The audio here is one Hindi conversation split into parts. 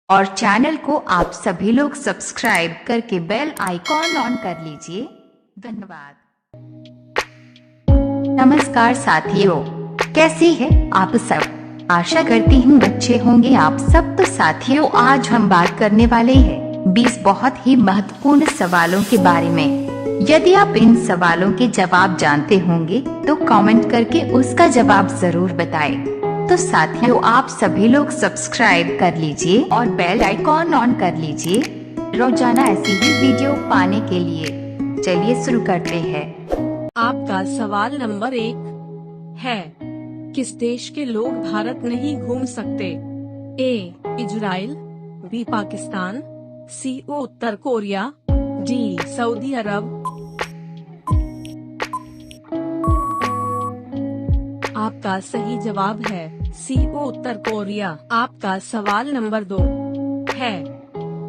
और चैनल को आप सभी लोग सब्सक्राइब करके बेल आइकॉन ऑन कर लीजिए। धन्यवाद। नमस्कार साथियों, कैसे हैं आप सब? आशा करती हूँ अच्छे होंगे आप सब। तो साथियों, आज हम बात करने वाले हैं 20 बहुत ही महत्वपूर्ण सवालों के बारे में। यदि आप इन सवालों के जवाब जानते होंगे तो कमेंट करके उसका जवाब जरूर बताएं। तो साथियों, आप सभी लोग सब्सक्राइब कर लीजिए और बेल आइकॉन ऑन कर लीजिए रोजाना ऐसी ही वीडियो पाने के लिए। चलिए शुरू करते हैं। आपका सवाल नंबर 1 है, किस देश के लोग भारत नहीं घूम सकते? ए इजराइल, बी पाकिस्तान, सी उत्तर कोरिया, डी सऊदी अरब। आपका सही जवाब है सी उत्तर कोरिया। आपका सवाल नंबर 2 है,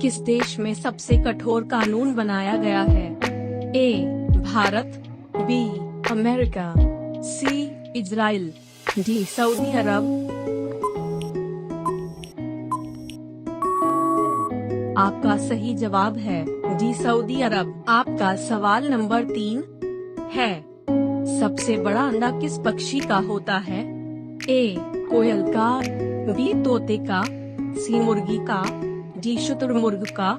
किस देश में सबसे कठोर कानून बनाया गया है? A Bharat, B America, C Israel, D Saudi Arab. आपका सही जवाब है डी सऊदी अरब। आपका सवाल नंबर 3 है, सबसे बड़ा अंडा किस पक्षी का होता है? ए कोयल का, बी तोते का, सी मुर्गी का, डी शुतुरमुर्ग का।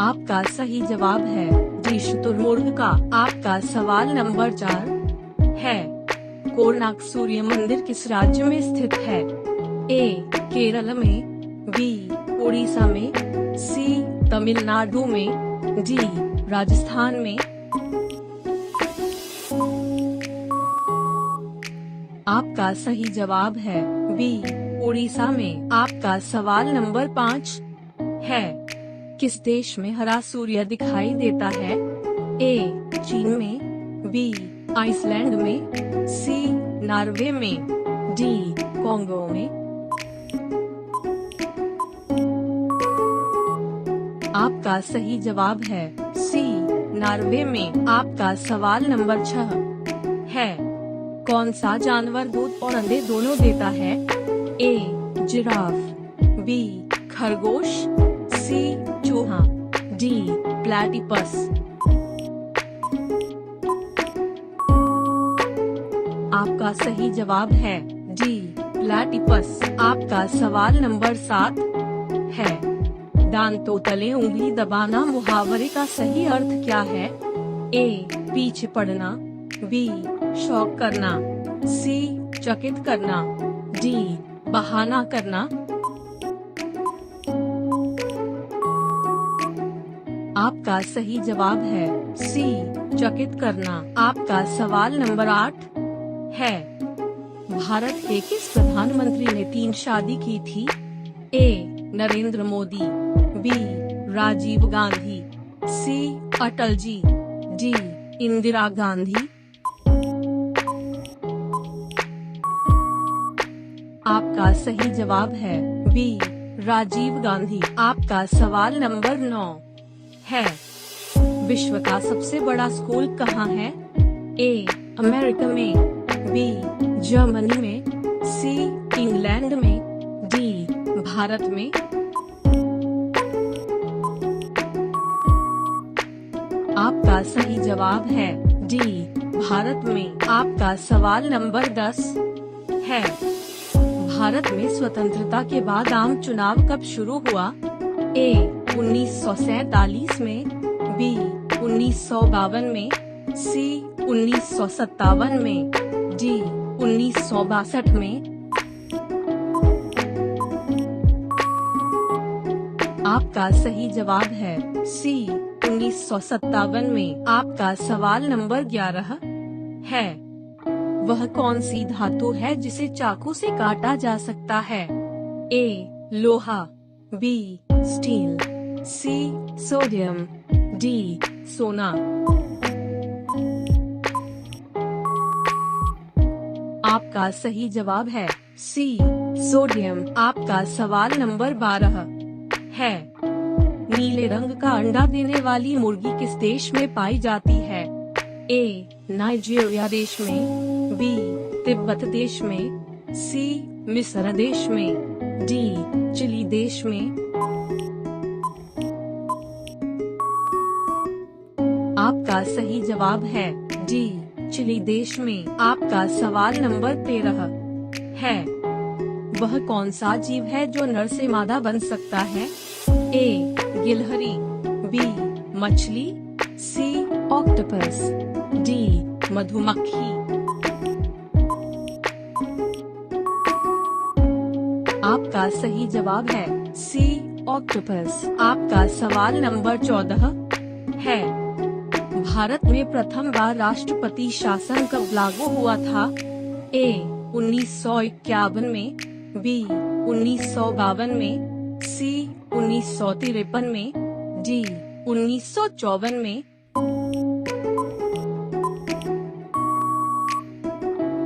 आपका सही जवाब है डी शुतुरमुर्ग का। आपका सवाल नंबर 4 है, कोणार्क सूर्य मंदिर किस राज्य में स्थित है? ए केरल में, बी उड़ीसा में, सी तमिलनाडु में, डी राजस्थान में। आपका सही जवाब है बी उड़ीसा में। आपका सवाल नंबर 5 है, किस देश में हरा सूर्य दिखाई देता है? ए चीन में, बी आइसलैंड में, सी नॉर्वे में, डी कोंगो में। आपका सही जवाब है सी नॉर्वे में। आपका सवाल नंबर 6 है, कौन सा जानवर दूध और अंडे दोनों देता है? ए जिराफ, बी खरगोश, सी चूहा, डी प्लैटिपस। आपका सही जवाब है डी प्लैटिपस। आपका सवाल नंबर 7 है, दांतों तले उंगली दबाना मुहावरे का सही अर्थ क्या है? ए पीछे पड़ना, बी शौक करना, सी चकित करना, डी बहाना करना। आपका सही जवाब है सी चकित करना। आपका सवाल नंबर 8 है, भारत के किस प्रधानमंत्री ने 3 शादी की थी? ए नरेंद्र मोदी, बी राजीव गांधी, सी अटल जी, डी इंदिरा गांधी। आपका सही जवाब है बी राजीव गांधी। आपका सवाल नंबर 9 है, विश्व का सबसे बड़ा स्कूल कहाँ है? ए अमेरिका में, बी जर्मनी में, सी इंग्लैंड में, डी भारत में। आपका सही जवाब है डी भारत में। आपका सवाल नंबर 10 है, भारत में स्वतंत्रता के बाद आम चुनाव कब शुरू हुआ? ए 1947 में, बी 1952 में, सी 1957 में, डी 1962 में। आपका सही जवाब है सी 1957 में। आपका सवाल नंबर 11 है, वह कौन सी धातु है जिसे चाकू से काटा जा सकता है? ए लोहा, B steel, C sodium, D सोना। आपका सही जवाब है सी सोडियम। आपका सवाल नंबर 12 है, नीले रंग का अंडा देने वाली मुर्गी किस देश में पाई जाती है? ए नाइजीरिया देश में, बी तिब्बत देश में, सी मिस्र देश में, डी चिली देश में। आपका सही जवाब है डी चिली देश में। आपका सवाल नंबर 13 है, वह कौन सा जीव है जो नर से मादा बन सकता है? ए गिलहरी, बी मछली, सी ऑक्टोपस, डी मधुमक्खी। आपका सही जवाब है सी ऑक्टोपस। आपका सवाल नंबर 14 है, भारत में प्रथम बार राष्ट्रपति शासन कब लागू हुआ था? ए 1951 में, बी 1952 में, सी 1953 में, डी 1954 में।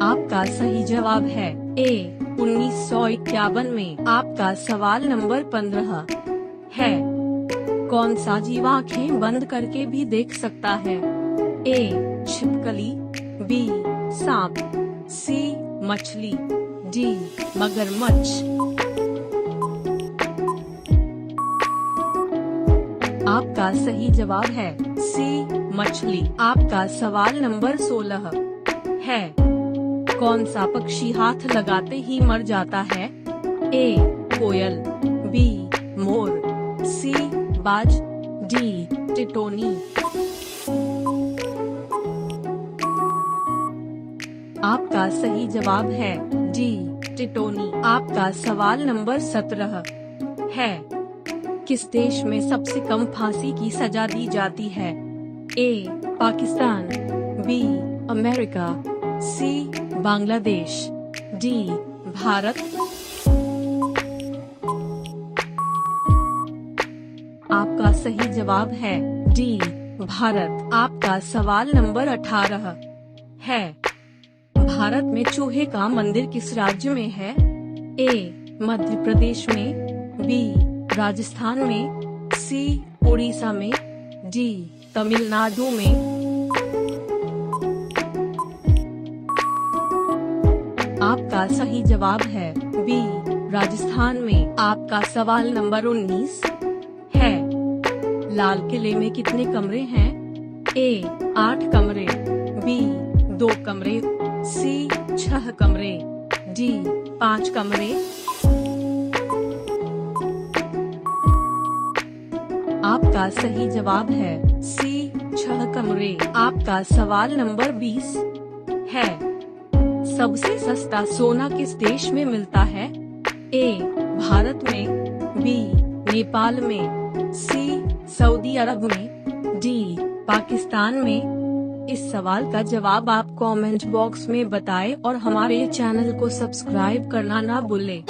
आपका सही जवाब है ए 1951 में। आपका सवाल नंबर 15 है, कौन सा जीव आंखें बंद करके भी देख सकता है? ए छिपकली, बी सांप, सी मछली, डी मगरमच्छ। आपका सही जवाब है सी मछली। आपका सवाल नंबर 16 है, कौन सा पक्षी हाथ लगाते ही मर जाता है? ए कोयल, बी मोर, सी बाज, डी टिटोनी। आपका सही जवाब है डी टिटोनी। आपका सवाल नंबर 17 है, किस देश में सबसे कम फांसी की सजा दी जाती है? ए पाकिस्तान, बी अमेरिका, सी बांग्लादेश, डी भारत। आपका सही जवाब है डी भारत। आपका सवाल नंबर 18 है, भारत में चूहे का मंदिर किस राज्य में है? ए मध्य प्रदेश में, बी राजस्थान में, सी उड़ीसा में, डी तमिलनाडु में। आपका सही जवाब है बी राजस्थान में। आपका सवाल नंबर 19 है, लाल किले में कितने कमरे हैं? ए 8 कमरे, बी 2 कमरे, सी 6 कमरे, डी 5 कमरे। आपका सही जवाब है सी 6 कमरे। आपका सवाल नंबर 20 है, सबसे सस्ता सोना किस देश में मिलता है? ए भारत में, बी नेपाल में, सी सऊदी अरब में, डी पाकिस्तान में। इस सवाल का जवाब आप कमेंट बॉक्स में बताएं और हमारे चैनल को सब्सक्राइब करना ना भूलें।